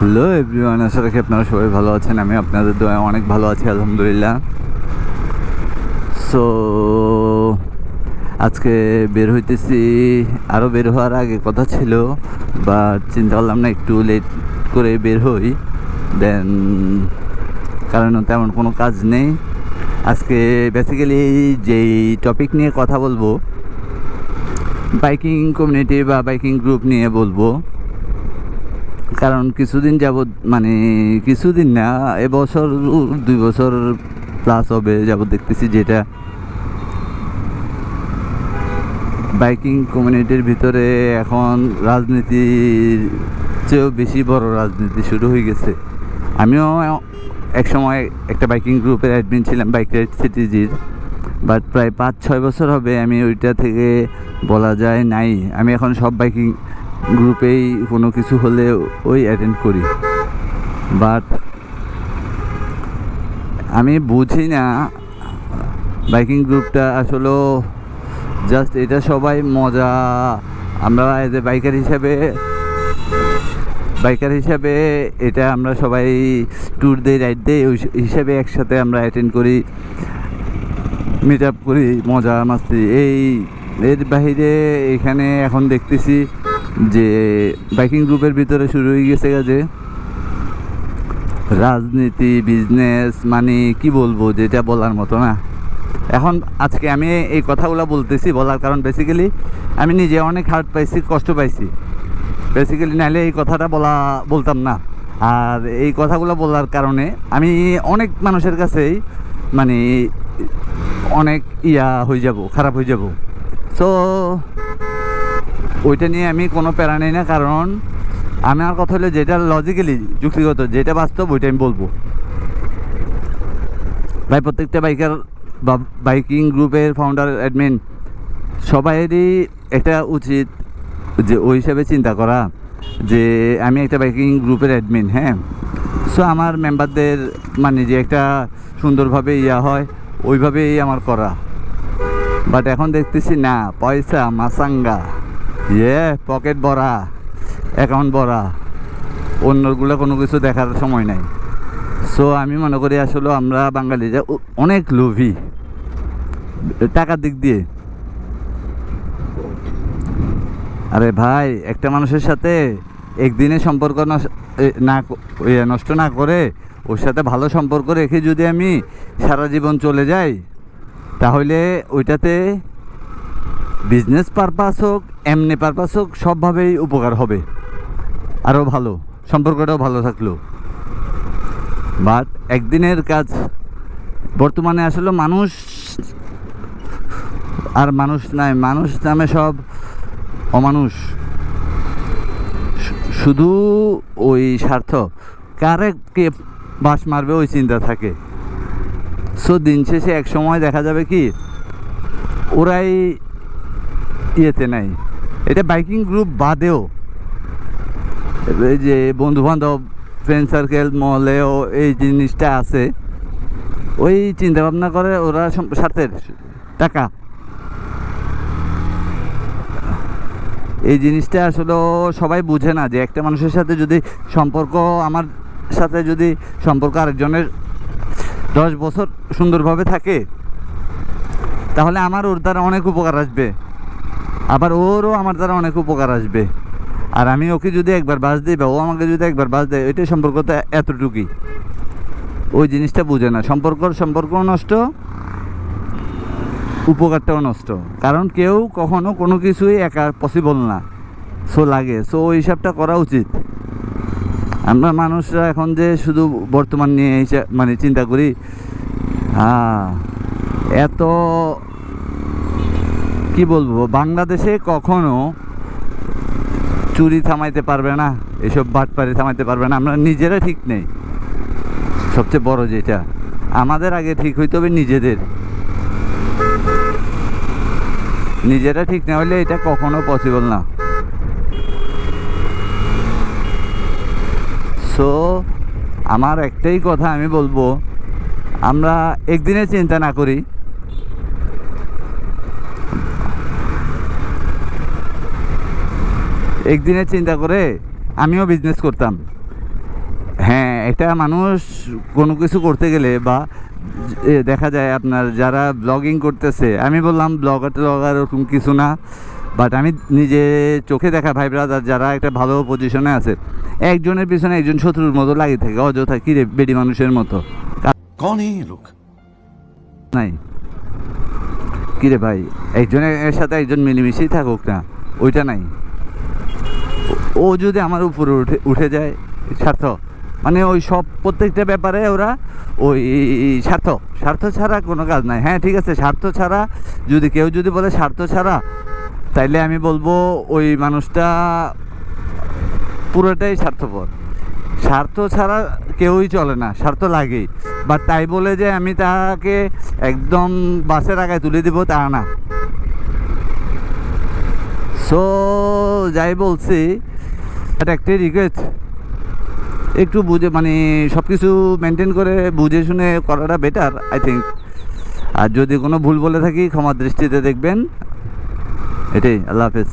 Hello everyone, আশা রাখি আপনারা সবাই ভালো আছেন। আমি আপনাদের দোয়ায় অনেক ভালো আছি, আলহামদুলিল্লাহ। সো আজকে বের হইতেছি। আরও বের হওয়ার আগে কথা ছিল, বাট চিন্তা করলাম না একটু লেট করে বের হই, দেন কারণ তেমন কোনো কাজ নেই। আজকে বেসিক্যালি যেই টপিক নিয়ে কথা বলবো, বাইকিং কমিউনিটি বা বাইকিং গ্রুপ নিয়ে বলবো। কারণ কিছুদিন যাবৎ, মানে কিছুদিন না, এবছর 2 বছর প্লাস হবে যাবৎ দেখতেছি যেটা বাইকিং কমিউনিটির ভিতরে এখন রাজনীতির চেয়েও বেশি বড় রাজনীতি শুরু হয়ে গেছে। আমিও এক সময় একটা বাইকিং গ্রুপের অ্যাডমিন ছিলাম, বাইক রাইড সিটিজির, বাট প্রায় 5-6 বছর হবে আমি ওইটা থেকে বলা যায় নাই। আমি এখন সব বাইকিং গ্রুপেই কোনো কিছু হলে ওই অ্যাটেন্ড করি, বাট আমি বুঝি না বাইকিং গ্রুপটা আসলে জাস্ট এটা সবাই মজা। আমরা এজ এ বাইকার হিসাবে এটা আমরা সবাই ট্যুর দিই, রাইড দিই, ওই হিসাবে একসাথে আমরা অ্যাটেন্ড করি, মিট আপ করি, মজা মাস্তি। এর বাহিরে এখানে এখন দেখতেছি যে বাইকিং গ্রুপের ভিতরে শুরু হয়ে গেছে যে রাজনীতি, বিজনেস, মানে কি বলবো, যেটা বলার মতো না। এখন আজকে আমি এই কথাগুলো বলতেছি, বলার কারণ বেসিক্যালি আমি নিজে অনেক হার্ট পাইছি, কষ্ট পাইছি বেসিক্যালি, নাহলে এই কথাটা বলতাম না। আর এই কথাগুলো বলার কারণে আমি অনেক মানুষের কাছেই মানে অনেক হয়ে যাব, খারাপ হয়ে যাব। সো ওইটা নিয়ে আমি কোনো প্যারা নেই না, কারণ আমার কথা হলো যেটা লজিক্যালি যুক্তিগত, যেটা বাস্তব, ওইটা আমি বলবো। ভাই প্রত্যেকটা বাইকার বা বাইকিং গ্রুপের ফাউন্ডার, অ্যাডমিন, সবাইয়েরই একটা উচিত যে ওই হিসাবে চিন্তা করা যে আমি একটা বাইকিং গ্রুপের অ্যাডমিন, হ্যাঁ। সো আমার মেম্বারদের মানে যে একটা সুন্দরভাবে হয়, ওইভাবেই আমার করা। বাট এখন দেখতেছি না, পয়সা মাসাঙ্গা, পকেট ভরা, অ্যাকাউন্ট ভরা, অন্যগুলো কোনো কিছু দেখার সময় নাই। সো আমি মনে করি আসলে আমরা বাঙালিরা অনেক লোভী টাকার দিক দিয়ে। আরে ভাই, একটা মানুষের সাথে একদিনে সম্পর্ক নষ্ট না করে ওর সাথে ভালো সম্পর্ক রেখে যদি আমি সারা জীবন চলে যাই, তাহলে ওইটাতে বিজনেস পারপাস হোক, এমনি পারপাস হোক, সবভাবেই উপকার হবে, আরও ভালো, সম্পর্কটাও ভালো থাকলো। বাট একদিনের কাজ বর্তমানে আসলে মানুষ আর মানুষ নাই, মানুষ নামে সব অমানুষ, শুধু ওই স্বার্থ, কারে কে বাস মারবে ওই চিন্তা থাকে। সো দিন শেষে এক সময় দেখা যাবে কি ওরাই ইয়েতে নাই। এটা বাইকিং গ্রুপ বাদেও এই যে বন্ধুবান্ধব, ফ্রেন্ড সার্কেল, মহলেও এই জিনিসটা আছে। ওই চিন্তা ভাবনা করে ওরা স্বার্থের টাকা, এই জিনিসটা আসলে সবাই বুঝে না যে একটা মানুষের সাথে যদি সম্পর্ক, আমার সাথে যদি সম্পর্ক আরেকজনের 10 বছর সুন্দরভাবে থাকে, তাহলে আমার ওর দ্বারা অনেক উপকার আসবে, আবার ওরও আমার দ্বারা অনেক উপকার আসবে। আর আমি ওকে যদি একবার বাস দিই বা ও আমাকে যদি একবার বাস দেয়, ওইটাই সম্পর্কটা এতটুকুই। ওই জিনিসটা বুঝে না, সম্পর্কও নষ্ট, উপকারটাও নষ্ট। কারণ কেউ কখনো কোনো কিছুই একা পসিবল না, সো লাগে। সো ওই হিসাবটা করা উচিত। আমরা মানুষরা এখন যে শুধু বর্তমান নিয়ে মানে চিন্তা করি, এত কি বলবো, বাংলাদেশে কখনো চুরি থামাইতে পারবে না, এসব বাটপারি থামাইতে পারবে না। আমরা নিজেরা ঠিক নেই, সবচেয়ে বড় যেটা আমাদের আগে ঠিক হইতে হবে নিজেরা ঠিক না হলে এটা কখনো পসিবল না। সো আমার একটাই কথা আমি বলবো, আমরা একদিনে চিন্তা না করি, একদিনের চিন্তা করে আমিও বিজনেস করতাম, হ্যাঁ, এটা মানুষ কোনো কিছু করতে গেলে বা দেখা যায় আপনার যারা ব্লগিং করতেছে, আমি বললাম ব্লগার ওরকম কিছু না, বাট আমি নিজে চোখে দেখা ভাই ব্রাদার যারা একটা ভালো পজিশনে আছে, একজনের পিছনে একজন শত্রুর মতো লাগিয়ে থাকে অযথা, কিরে বেডি মানুষের মতো कौन है ये लोग? নাই। কিরে ভাই, একজনের সাথে একজন মিলেমিশেই থাকুক না, ওইটা নাই। ও যদি আমার উপরে উঠে যায়, স্বার্থ মানে ওই সব প্রত্যেকটা ব্যাপারে ওরা ওই স্বার্থ ছাড়া কোনো কাজ নাই। হ্যাঁ ঠিক আছে, স্বার্থ ছাড়া যদি কেউ যদি বলে স্বার্থ ছাড়া, তাইলে আমি বলবো ওই মানুষটা পুরোটাই স্বার্থপর। স্বার্থ ছাড়া কেউই চলে না, স্বার্থ লাগেই। বাট তাই বলে যে আমি তাকে একদম বাসের আগায় তুলে দিব তা না। সো যাই বলছি, এটা একটাই রিকোয়েস্ট, একটু বুঝে মানে সব কিছু মেনটেন করে বুঝে শুনে করাটা বেটার আই থিঙ্ক। আর যদি কোনো ভুল বলে থাকি ক্ষমার দৃষ্টিতে দেখবেন। এটাই, আল্লাহ হাফেজ।